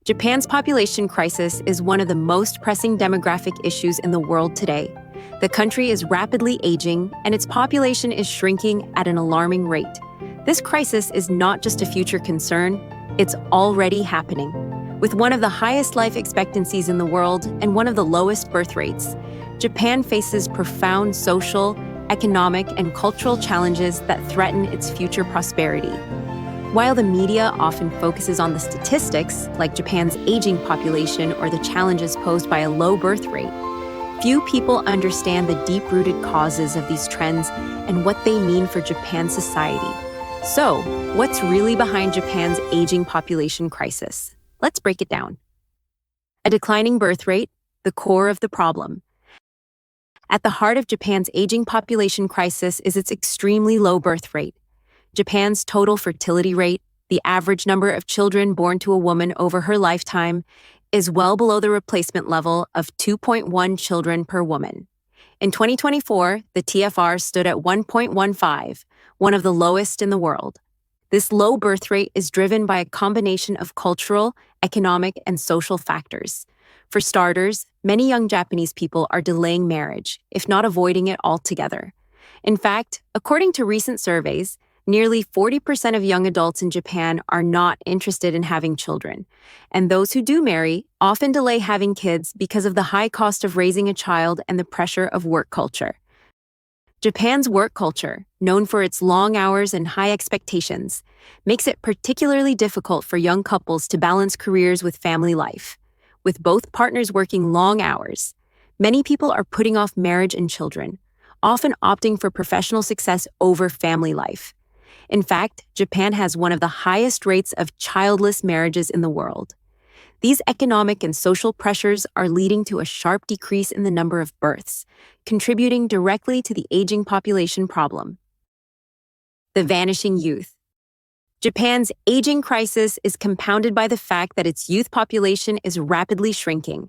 Japan's population crisis is one of the most pressing demographic issues in the world today. The country is rapidly aging, and its population is shrinking at an alarming rate. This crisis is not just a future concern, it's already happening. With one of the highest life expectancies in the world and one of the lowest birth rates, Japan faces profound social, economic, and cultural challenges that threaten its future prosperity. While the media often focuses on the statistics, like Japan's aging population or the challenges posed by a low birth rate, few people understand the deep-rooted causes of these trends and what they mean for Japan's society. So, what's really behind Japan's aging population crisis? Let's break it down. A declining birth rate, the core of the problem. At the heart of Japan's aging population crisis is its extremely low birth rate. Japan's total fertility rate, the average number of children born to a woman over her lifetime, is well below the replacement level of 2.1 children per woman. In 2024, the TFR stood at 1.15, one of the lowest in the world. This low birth rate is driven by a combination of cultural, economic, and social factors. For starters, many young Japanese people are delaying marriage, if not avoiding it altogether. In fact, according to recent surveys, nearly 40% of young adults in Japan are not interested in having children, and those who do marry often delay having kids because of the high cost of raising a child and the pressure of work culture. Japan's work culture, known for its long hours and high expectations, makes it particularly difficult for young couples to balance careers with family life. With both partners working long hours, many people are putting off marriage and children, often opting for professional success over family life. In fact, Japan has one of the highest rates of childless marriages in the world. These economic and social pressures are leading to a sharp decrease in the number of births, contributing directly to the aging population problem. The vanishing youth. Japan's aging crisis is compounded by the fact that its youth population is rapidly shrinking.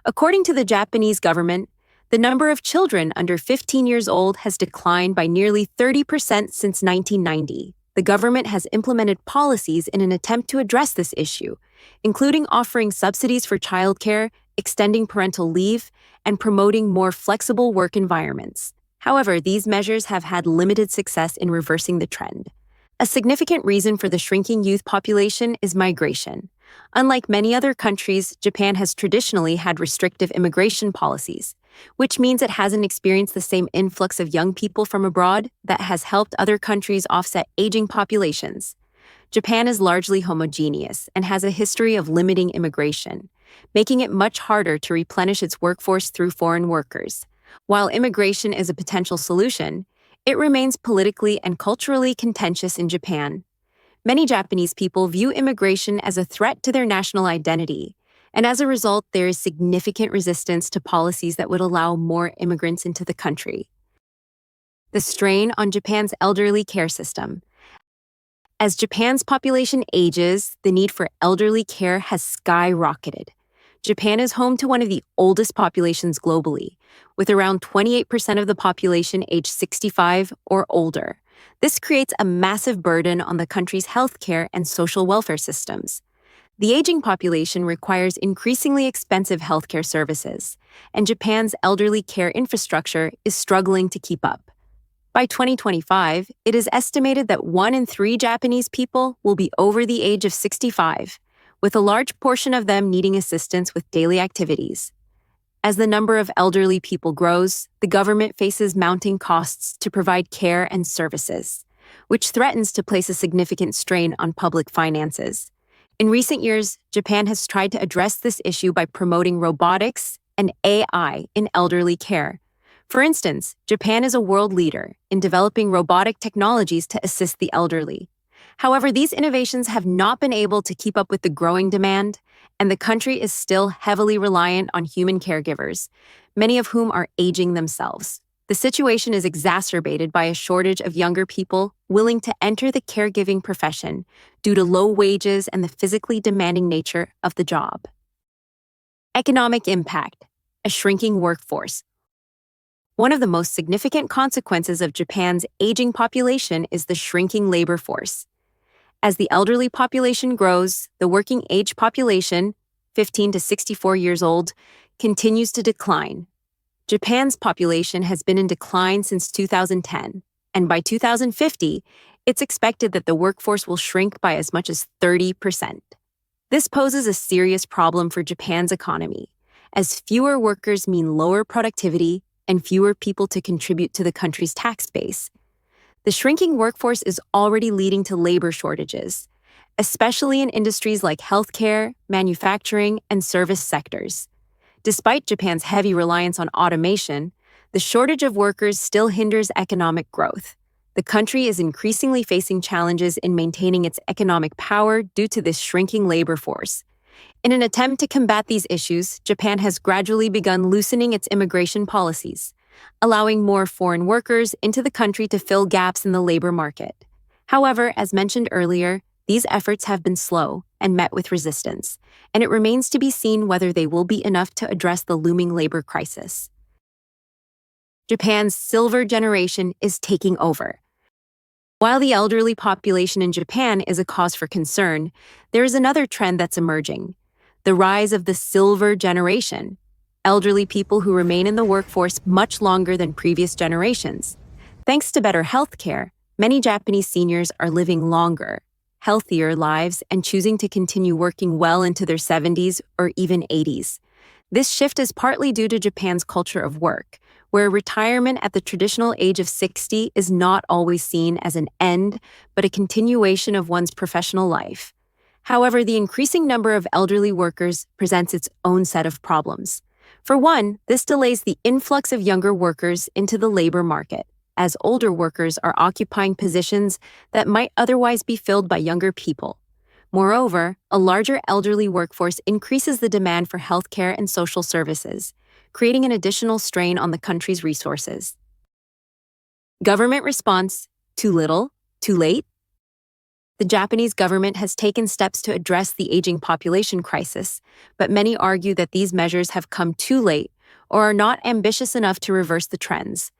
According to the Japanese government, the number of children under 15 years old has declined by nearly 30% since 1990. The government has implemented policies in an attempt to address this issue, including offering subsidies for childcare, extending parental leave, and promoting more flexible work environments. However, these measures have had limited success in reversing the trend. A significant reason for the shrinking youth population is migration. Unlike many other countries, Japan has traditionally had restrictive immigration policies, which means it hasn't experienced the same influx of young people from abroad that has helped other countries offset aging populations. Japan is largely homogeneous and has a history of limiting immigration, making it much harder to replenish its workforce through foreign workers. While immigration is a potential solution, it remains politically and culturally contentious in Japan. Many Japanese people view immigration as a threat to their national identity, and as a result, there is significant resistance to policies that would allow more immigrants into the country. The strain on Japan's elderly care system. As Japan's population ages, the need for elderly care has skyrocketed. Japan is home to one of the oldest populations globally, with around 28% of the population aged 65 or older. This creates a massive burden on the country's healthcare and social welfare systems. The aging population requires increasingly expensive healthcare services, and Japan's elderly care infrastructure is struggling to keep up. By 2025, it is estimated that 1 in 3 Japanese people will be over the age of 65, with a large portion of them needing assistance with daily activities. As the number of elderly people grows, the government faces mounting costs to provide care and services, which threatens to place a significant strain on public finances. In recent years, Japan has tried to address this issue by promoting robotics and AI in elderly care. For instance, Japan is a world leader in developing robotic technologies to assist the elderly. However, these innovations have not been able to keep up with the growing demand, and the country is still heavily reliant on human caregivers, many of whom are aging themselves. The situation is exacerbated by a shortage of younger people willing to enter the caregiving profession due to low wages and the physically demanding nature of the job. Economic impact: a shrinking workforce. One of the most significant consequences of Japan's aging population is the shrinking labor force. As the elderly population grows, the working age population, 15 to 64 years old, continues to decline. Japan's population has been in decline since 2010, and by 2050, it's expected that the workforce will shrink by as much as 30%. This poses a serious problem for Japan's economy, as fewer workers mean lower productivity and fewer people to contribute to the country's tax base. The shrinking workforce is already leading to labor shortages, especially in industries like healthcare, manufacturing, and service sectors. Despite Japan's heavy reliance on automation, the shortage of workers still hinders economic growth. The country is increasingly facing challenges in maintaining its economic power due to this shrinking labor force. In an attempt to combat these issues, Japan has gradually begun loosening its immigration policies, allowing more foreign workers into the country to fill gaps in the labor market. However, as mentioned earlier, these efforts have been slow and met with resistance, and it remains to be seen whether they will be enough to address the looming labor crisis. Japan's silver generation is taking over. While the elderly population in Japan is a cause for concern, there is another trend that's emerging: the rise of the silver generation, elderly people who remain in the workforce much longer than previous generations. Thanks to better healthcare, many Japanese seniors are living longer, healthier lives and choosing to continue working well into their 70s or even 80s. This shift is partly due to Japan's culture of work, where retirement at the traditional age of 60 is not always seen as an end, but a continuation of one's professional life. However, the increasing number of elderly workers presents its own set of problems. For one, this delays the influx of younger workers into the labor market, as older workers are occupying positions that might otherwise be filled by younger people. Moreover, a larger elderly workforce increases the demand for healthcare and social services, creating an additional strain on the country's resources. Government response: too little, too late? The Japanese government has taken steps to address the aging population crisis, but many argue that these measures have come too late or are not ambitious enough to reverse the trends.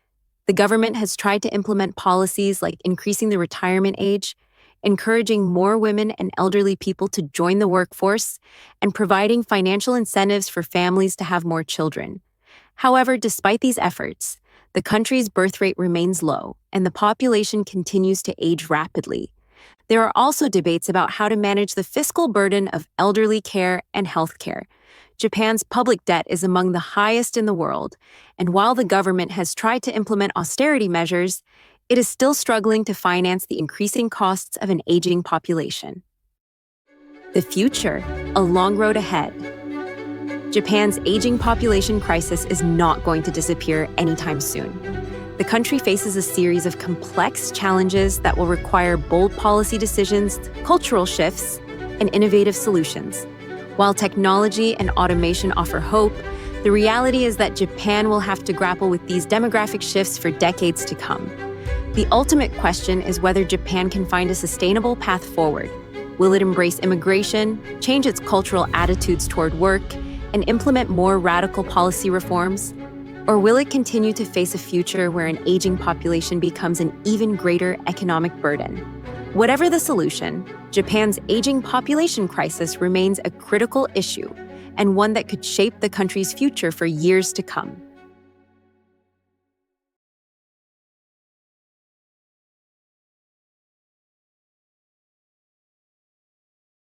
The government has tried to implement policies like increasing the retirement age, encouraging more women and elderly people to join the workforce, and providing financial incentives for families to have more children. However, despite these efforts, the country's birth rate remains low, and the population continues to age rapidly. There are also debates about how to manage the fiscal burden of elderly care and healthcare. Japan's public debt is among the highest in the world, and while the government has tried to implement austerity measures, it is still struggling to finance the increasing costs of an aging population. The future: a long road ahead. Japan's aging population crisis is not going to disappear anytime soon. The country faces a series of complex challenges that will require bold policy decisions, cultural shifts, and innovative solutions. While technology and automation offer hope, the reality is that Japan will have to grapple with these demographic shifts for decades to come. The ultimate question is whether Japan can find a sustainable path forward. Will it embrace immigration, change its cultural attitudes toward work, and implement more radical policy reforms? Or will it continue to face a future where an aging population becomes an even greater economic burden? Whatever the solution, Japan's aging population crisis remains a critical issue and one that could shape the country's future for years to come.